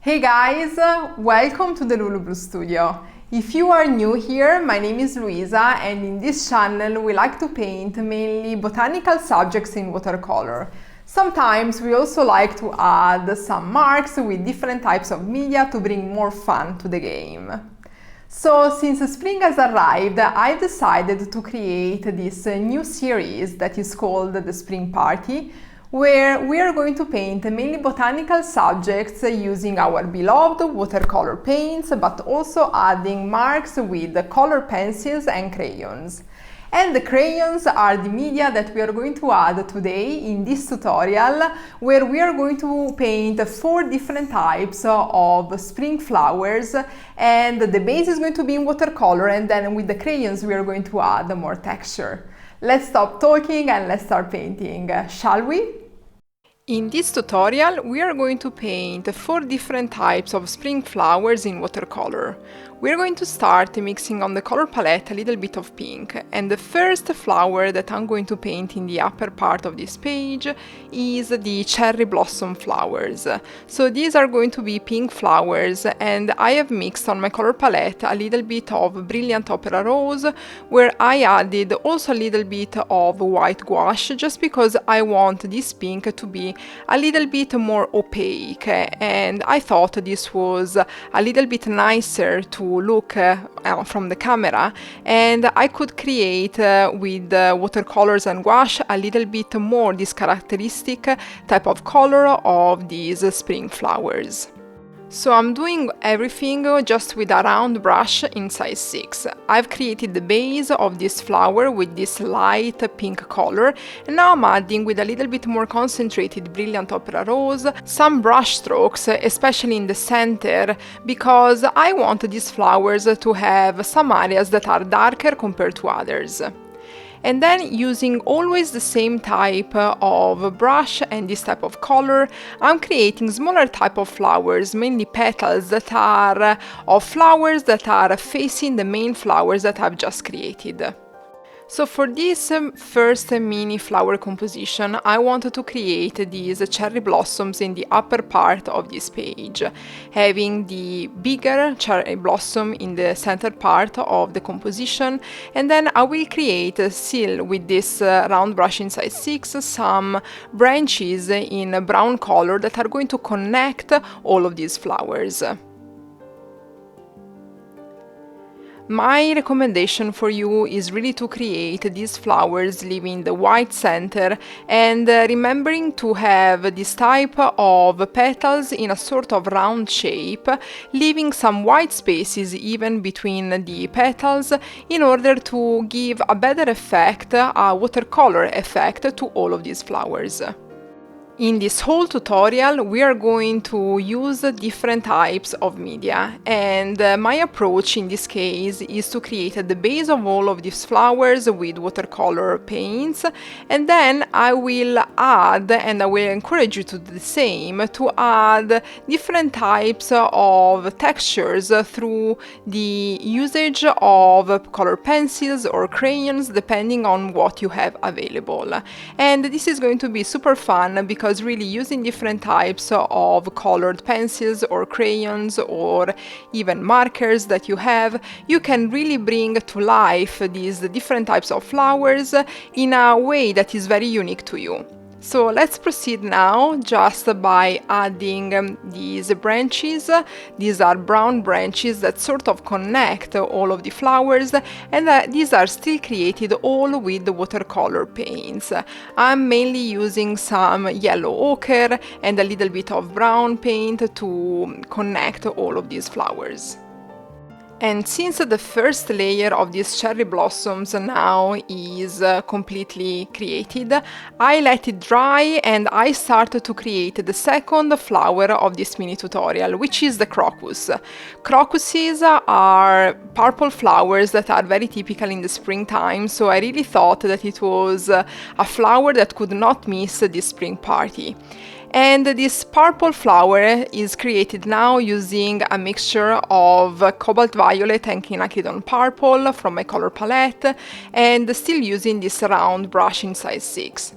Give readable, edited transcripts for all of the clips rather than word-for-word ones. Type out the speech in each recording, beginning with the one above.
Hey guys, welcome to the Lulu Blue Studio. If you are new here, my name is Luisa and in this channel we like to paint mainly botanical subjects in watercolor. Sometimes we also like to add some marks with different types of media to bring more fun to the game. So since spring has arrived, I've decided to create this new series that is called the Spring Party, where we are going to paint mainly botanical subjects using our beloved watercolor paints, but also adding marks with color pencils and crayons. And the crayons are the media that we are going to add today in this tutorial, where we are going to paint 4 different types of spring flowers, and the base is going to be in watercolor, and then with the crayons we are going to add more texture. Let's stop talking and let's start painting, shall we? In this tutorial, we are going to paint 4 different types of spring flowers in watercolor. We are going to start mixing on the color palette a little bit of pink, and the first flower that I'm going to paint in the upper part of this page is the cherry blossom flowers. So these are going to be pink flowers, and I have mixed on my color palette a little bit of brilliant opera rose, where I added also a little bit of white gouache, just because I want this pink to be a little bit more opaque, and I thought this was a little bit nicer to look from the camera, and I could create with watercolors and gouache a little bit more this characteristic type of color of these spring flowers. So I'm doing everything just with a round brush in size 6. I've created the base of this flower with this light pink color, and now I'm adding with a little bit more concentrated brilliant opera rose some brush strokes, especially in the center, because I want these flowers to have some areas that are darker compared to others. And then, using always the same type of brush and this type of color, I'm creating smaller type of flowers, mainly petals that are of flowers that are facing the main flowers that I've just created. So for this first mini flower composition, I wanted to create these cherry blossoms in the upper part of this page, having the bigger cherry blossom in the center part of the composition, and then I will create still with this round brush in size 6 some branches in brown color that are going to connect all of these flowers. My recommendation for you is really to create these flowers leaving the white center and remembering to have this type of petals in a sort of round shape, leaving some white spaces even between the petals in order to give a better effect, a watercolor effect to all of these flowers. In this whole tutorial, we are going to use different types of media, and my approach in this case is to create the base of all of these flowers with watercolor paints, and then I will add, and I will encourage you to do the same, to add different types of textures through the usage of color pencils or crayons, depending on what you have available. And this is going to be super fun because really using different types of colored pencils or crayons or even markers that you have, you can really bring to life these different types of flowers in a way that is very unique to you. So let's proceed now just by adding these branches. These are brown branches that sort of connect all of the flowers, and these are still created all with the watercolor paints. I'm mainly using some yellow ochre and a little bit of brown paint to connect all of these flowers. And since the first layer of these cherry blossoms now is completely created, I let it dry and I started to create the second flower of this mini tutorial, which is the crocus. Crocuses are purple flowers that are very typical in the springtime, so I really thought that it was a flower that could not miss this spring party. And this purple flower is created now using a mixture of Cobalt Violet and Quinacridone Purple from my color palette, and still using this round brush in size 6.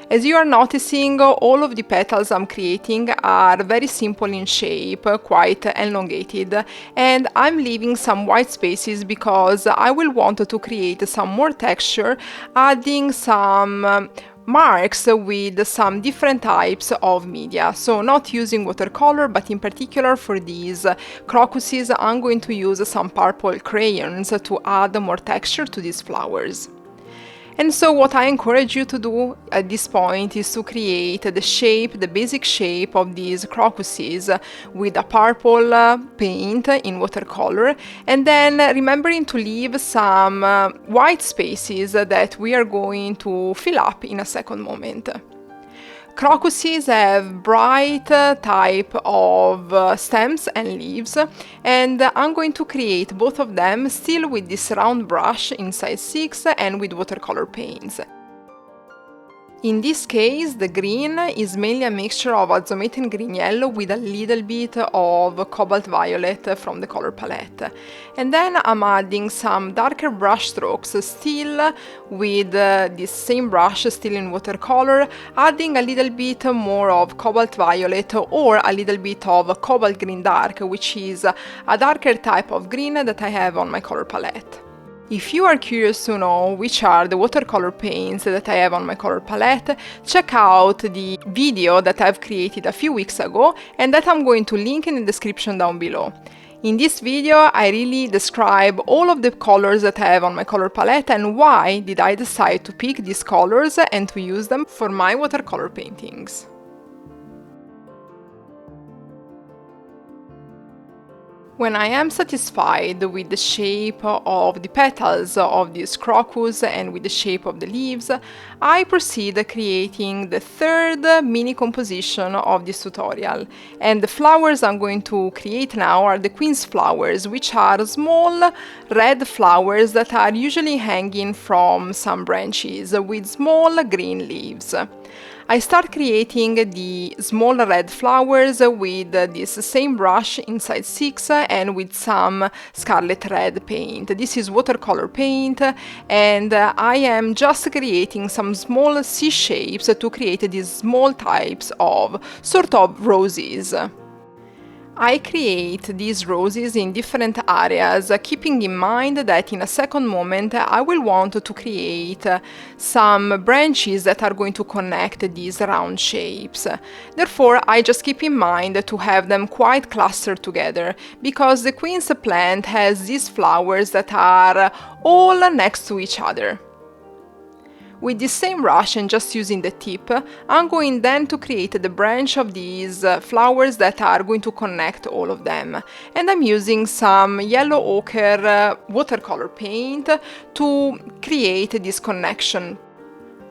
As you are noticing, all of the petals I'm creating are very simple in shape, quite elongated, and I'm leaving some white spaces because I will want to create some more texture, adding some marks with some different types of media. So not using watercolor, but in particular for these crocuses, I'm going to use some purple crayons to add more texture to these flowers. And so what I encourage you to do at this point is to create the shape, the basic shape of these crocuses with a purple paint in watercolor, and then remembering to leave some white spaces that we are going to fill up in a second moment. Crocuses have bright type of stems and leaves, and I'm going to create both of them still with this round brush in size 6 and with watercolor paints. In this case, the green is mainly a mixture of Azomethine green yellow with a little bit of Cobalt Violet from the color palette. And then I'm adding some darker brush strokes still with this same brush, still in watercolor, adding a little bit more of Cobalt Violet or a little bit of Cobalt Green Dark, which is a darker type of green that I have on my color palette. If you are curious to know which are the watercolor paints that I have on my color palette, check out the video that I've created a few weeks ago and that I'm going to link in the description down below. In this video, I really describe all of the colors that I have on my color palette and why did I decide to pick these colors and to use them for my watercolor paintings. When I am satisfied with the shape of the petals of this crocus and with the shape of the leaves, I proceed creating the third mini composition of this tutorial. And the flowers I'm going to create now are the quince flowers, which are small red flowers that are usually hanging from some branches with small green leaves. I start creating the small red flowers with this same brush in size 6 and with some Scarlet Red paint. This is watercolor paint, and I am just creating some small C shapes to create these small types of sort of roses. I create these roses in different areas, keeping in mind that in a second moment I will want to create some branches that are going to connect these round shapes. Therefore, I just keep in mind to have them quite clustered together, because the quince plant has these flowers that are all next to each other. With this same brush and just using the tip, I'm going then to create the branch of these flowers that are going to connect all of them. And I'm using some yellow ochre watercolor paint to create this connection.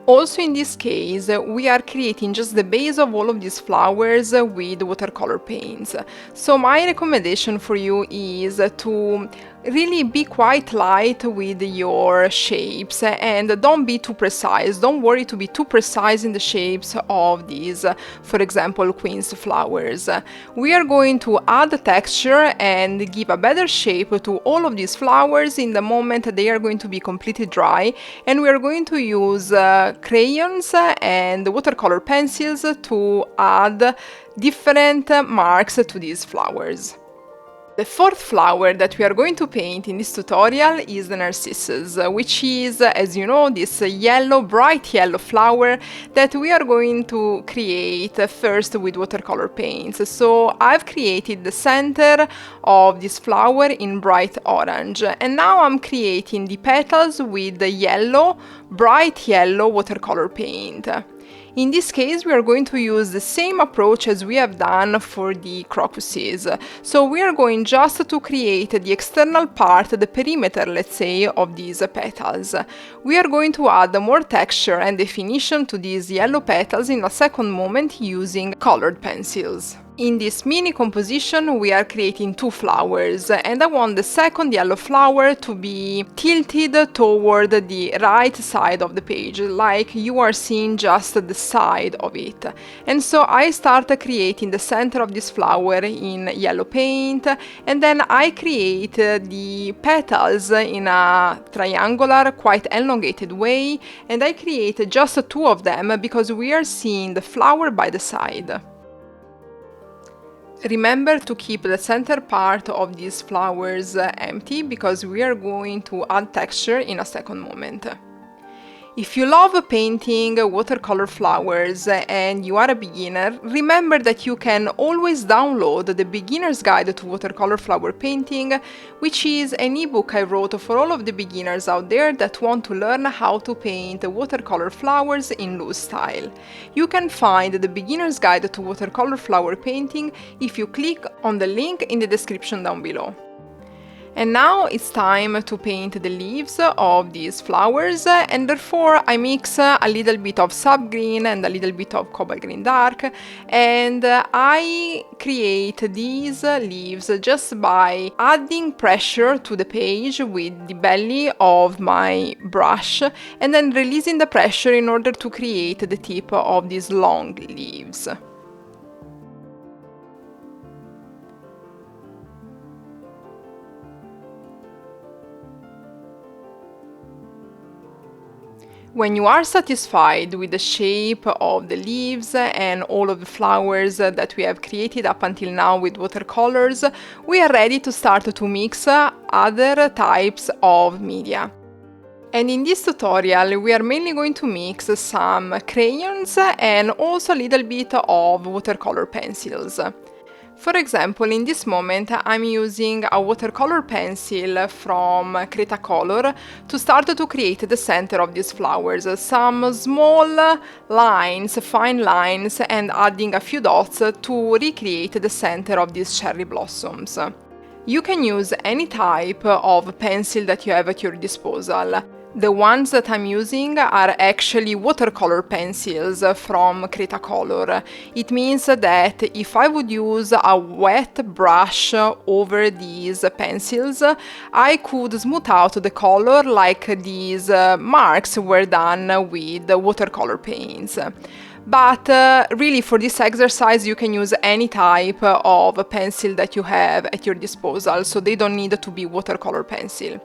Also in this case, we are creating just the base of all of these flowers with watercolor paints. So my recommendation for you is to really be quite light with your shapes and don't be too precise. Don't worry to be too precise in the shapes of these, for example, quince flowers. We are going to add texture and give a better shape to all of these flowers in the moment they are going to be completely dry, and we are going to use crayons and watercolor pencils to add different marks to these flowers. The fourth flower that we are going to paint in this tutorial is the narcissus, which is, as you know, this yellow, bright yellow flower that we are going to create first with watercolor paints. So I've created the center of this flower in bright orange, and now I'm creating the petals with the yellow, bright yellow watercolor paint. In this case, we are going to use the same approach as we have done for the crocuses. So we are going just to create the external part, the perimeter, let's say, of these petals. We are going to add more texture and definition to these yellow petals in a second moment using colored pencils. In this mini composition we are creating two flowers, and I want the second yellow flower to be tilted toward the right side of the page, like you are seeing just the side of it. And so I start creating the center of this flower in yellow paint, and then I create the petals in a triangular, quite elongated way, and I create just two of them because we are seeing the flower by the side. Remember to keep the center part of these flowers empty because we are going to add texture in a second moment. If you love painting watercolor flowers and you are a beginner, remember that you can always download the Beginner's Guide to Watercolor Flower Painting, which is an ebook I wrote for all of the beginners out there that want to learn how to paint watercolor flowers in loose style. You can find the Beginner's Guide to Watercolor Flower Painting if you click on the link in the description down below. And now it's time to paint the leaves of these flowers, and therefore I mix a little bit of Sap Green and a little bit of Cobalt Green Dark, and I create these leaves just by adding pressure to the page with the belly of my brush and then releasing the pressure in order to create the tip of these long leaves. When you are satisfied with the shape of the leaves and all of the flowers that we have created up until now with watercolors, we are ready to start to mix other types of media. And in this tutorial we are mainly going to mix some crayons and also a little bit of watercolor pencils. For example, in this moment I'm using a watercolor pencil from Watercolor to start to create the center of these flowers, some small lines, fine lines, and adding a few dots to recreate the center of these cherry blossoms. You can use any type of pencil that you have at your disposal. The ones that I'm using are actually watercolor pencils from Watercolor. It means that if I would use a wet brush over these pencils, I could smooth out the color like these marks were done with watercolor paints. But really for this exercise you can use any type of pencil that you have at your disposal, so they don't need to be watercolor pencil.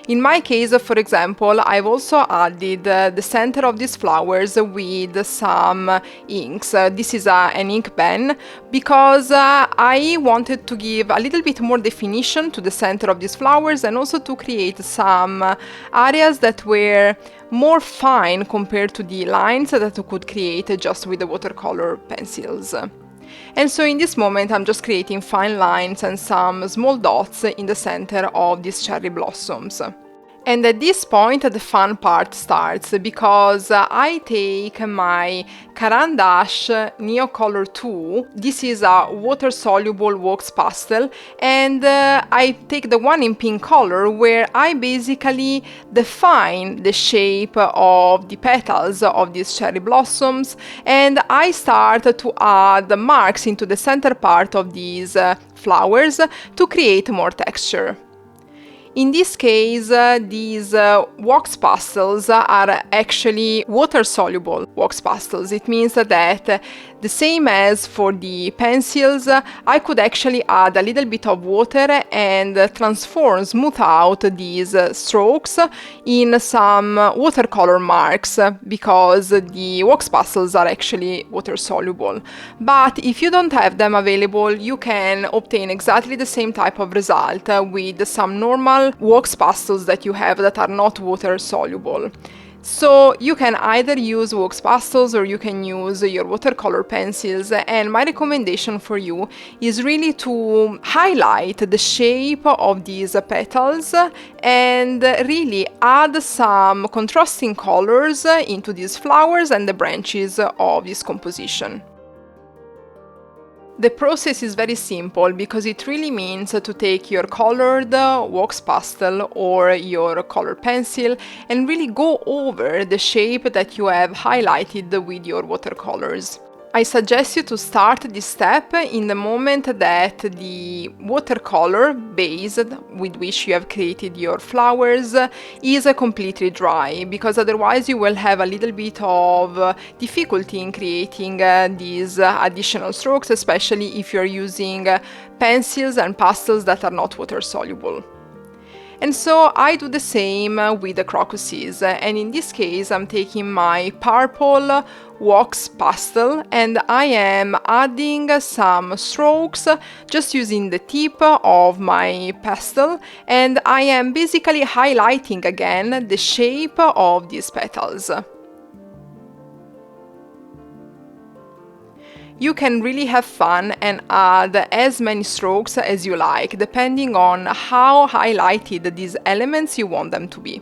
In my case, for example, I've also added the center of these flowers with some inks. This is an ink pen because I wanted to give a little bit more definition to the center of these flowers and also to create some areas that were more fine compared to the lines that I could create just with the watercolor pencils. And so in this moment I'm just creating fine lines and some small dots in the center of these cherry blossoms. And at this point the fun part starts, because I take my Caran d'Ache Neocolor 2, this is a water-soluble wax pastel, and I take the one in pink color where I basically define the shape of the petals of these cherry blossoms, and I start to add marks into the center part of these flowers to create more texture. In this case, these wax pastels are actually water-soluble wax pastels. It means that the same as for the pencils, I could actually add a little bit of water and transform, smooth out these strokes in some watercolor marks, because the wax pastels are actually water-soluble. But if you don't have them available, you can obtain exactly the same type of result with some normal wax pastels that you have that are not water soluble. So you can either use wax pastels or you can use your watercolor pencils, and my recommendation for you is really to highlight the shape of these petals and really add some contrasting colors into these flowers and the branches of this composition. The process is very simple because it really means to take your colored wax pastel or your color pencil and really go over the shape that you have highlighted with your watercolors. I suggest you to start this step in the moment that the watercolor base with which you have created your flowers is completely dry, because otherwise you will have a little bit of difficulty in creating these additional strokes, especially if you're using pencils and pastels that are not water soluble. And so I do the same with the crocuses, and in this case I'm taking my purple wax pastel and I am adding some strokes just using the tip of my pastel, and I am basically highlighting again the shape of these petals. You can really have fun and add as many strokes as you like, depending on how highlighted these elements you want them to be.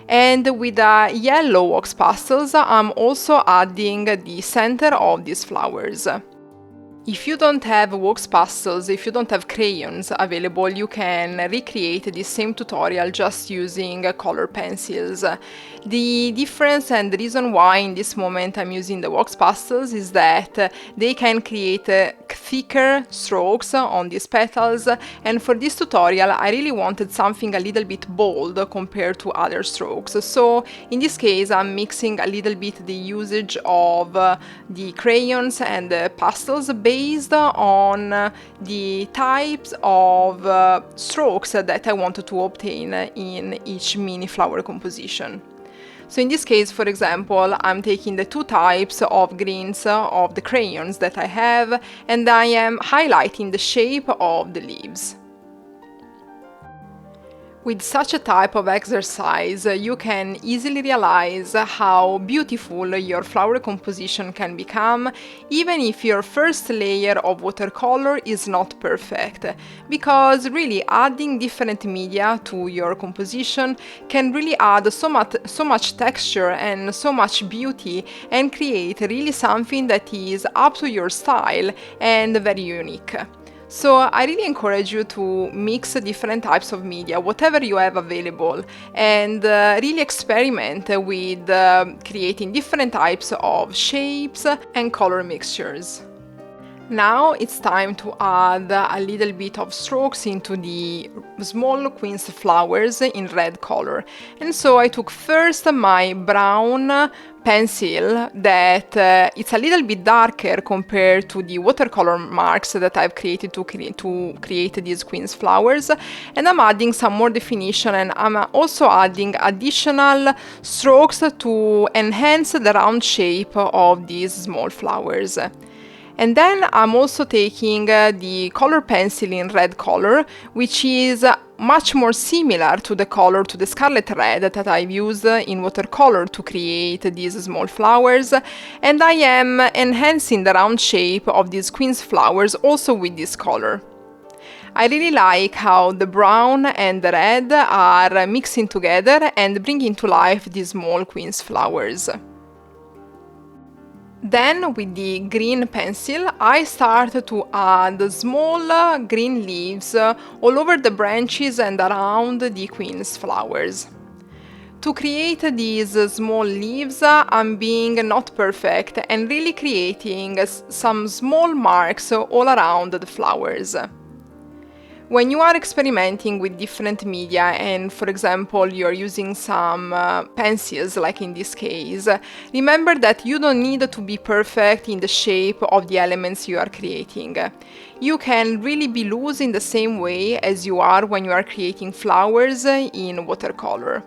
And with yellow wax pastels, I'm also adding the center of these flowers. If you don't have wax pastels, if you don't have crayons available, you can recreate this same tutorial just using color pencils. The difference and the reason why in this moment I'm using the wax pastels is that they can create thicker strokes on these petals, and for this tutorial I really wanted something a little bit bold compared to other strokes. So in this case I'm mixing a little bit the usage of the crayons and the pastels based on the types of strokes that I wanted to obtain in each mini flower composition. So in this case, for example, I'm taking the two types of greens of the crayons that I have, and I am highlighting the shape of the leaves. With such a type of exercise, you can easily realize how beautiful your flower composition can become, even if your first layer of watercolor is not perfect, because really adding different media to your composition can really add so much texture and so much beauty and create really something that is up to your style and very unique. So I really encourage you to mix different types of media, whatever you have available, and really experiment with creating different types of shapes and color mixtures. Now it's time to add a little bit of strokes into the small quince flowers in red color. And so I took first my brown pencil that it's a little bit darker compared to the watercolor marks that I've created to create these quince flowers, and I'm adding some more definition, and I'm also adding additional strokes to enhance the round shape of these small flowers. And then I'm also taking the color pencil in red color, which is much more similar to the Scarlet Red that I've used in watercolor to create these small flowers, and I am enhancing the round shape of these quince flowers also with this color. I really like how the brown and the red are mixing together and bringing to life these small quince flowers. Then with the green pencil I start to add small green leaves all over the branches and around the quince flowers. To create these small leaves, I'm being not perfect and really creating some small marks all around the flowers. When you are experimenting with different media and, for example, you're using some pencils, like in this case, remember that you don't need to be perfect in the shape of the elements you are creating. You can really be loose in the same way as you are when you are creating flowers in watercolor.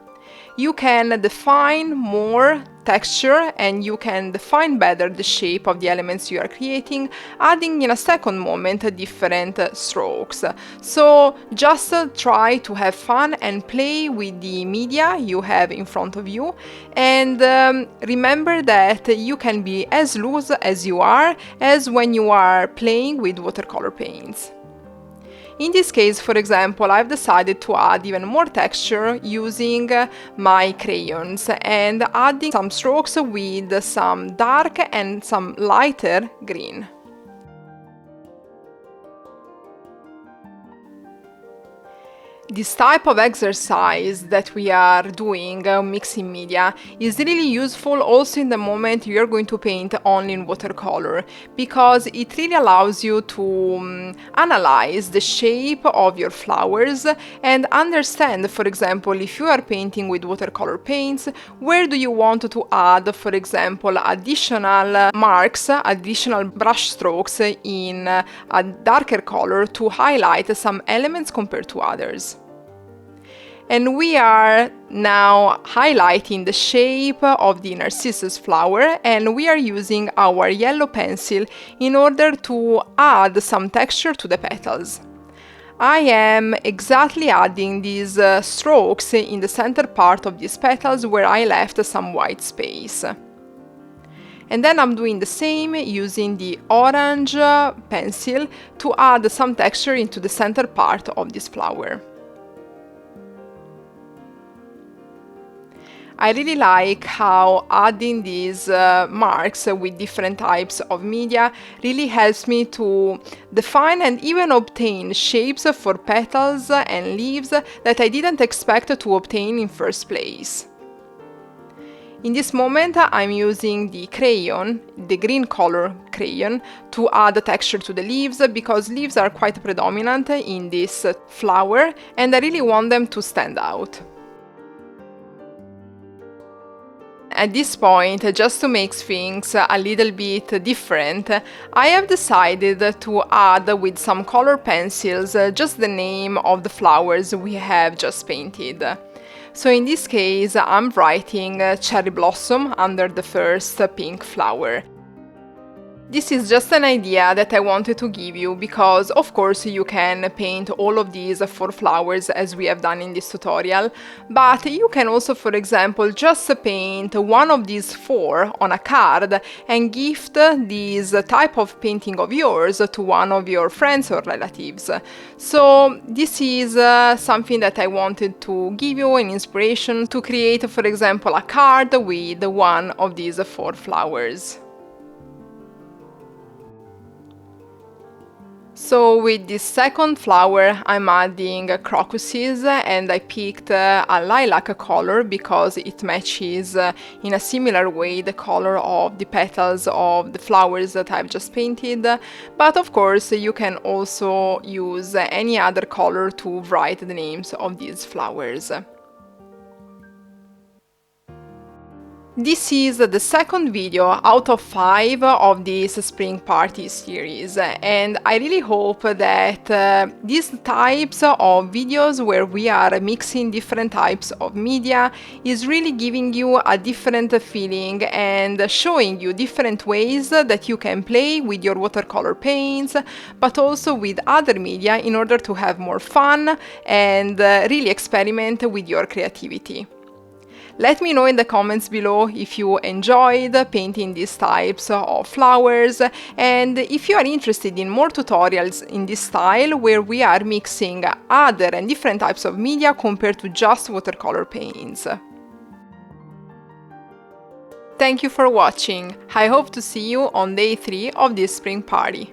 You can define more texture and you can define better the shape of the elements you are creating, adding in a second moment different strokes. So just try to have fun and play with the media you have in front of you, and remember that you can be as loose as you are as when you are playing with watercolor paints. In this case, for example, I've decided to add even more texture using my crayons and adding some strokes with some dark and some lighter green. This type of exercise that we are doing, mixing media, is really useful also in the moment you're going to paint only in watercolor, because it really allows you to analyze the shape of your flowers and understand, for example, if you are painting with watercolor paints, where do you want to add, for example, additional marks, additional brush strokes in a darker color to highlight some elements compared to others. And we are now highlighting the shape of the narcissus flower, and we are using our yellow pencil in order to add some texture to the petals. I am exactly adding these strokes in the center part of these petals where I left some white space. And then I'm doing the same using the orange pencil to add some texture into the center part of this flower. I really like how adding these marks with different types of media really helps me to define and even obtain shapes for petals and leaves that I didn't expect to obtain in first place. In this moment, I'm using the crayon, the green color crayon, to add texture to the leaves, because leaves are quite predominant in this flower and I really want them to stand out. At this point, just to make things a little bit different, I have decided to add with some color pencils just the name of the flowers we have just painted. So in this case, I'm writing cherry blossom under the first pink flower. This is just an idea that I wanted to give you, because of course you can paint all of these 4 flowers as we have done in this tutorial, but you can also, for example, just paint one of these 4 on a card and gift this type of painting of yours to one of your friends or relatives. So this is something that I wanted to give you an inspiration to create, for example, a card with one of these 4 flowers. So with this second flower, I'm adding crocuses, and I picked a lilac color because it matches in a similar way the color of the petals of the flowers that I've just painted. But of course, you can also use any other color to write the names of these flowers. This is the second video out of 5 of this spring party series, and I really hope that these types of videos where we are mixing different types of media is really giving you a different feeling and showing you different ways that you can play with your watercolor paints, but also with other media in order to have more fun and really experiment with your creativity. Let me know in the comments below if you enjoyed painting these types of flowers, and if you are interested in more tutorials in this style where we are mixing other and different types of media compared to just watercolor paints. Thank you for watching. I hope to see you on day 3 of this spring party.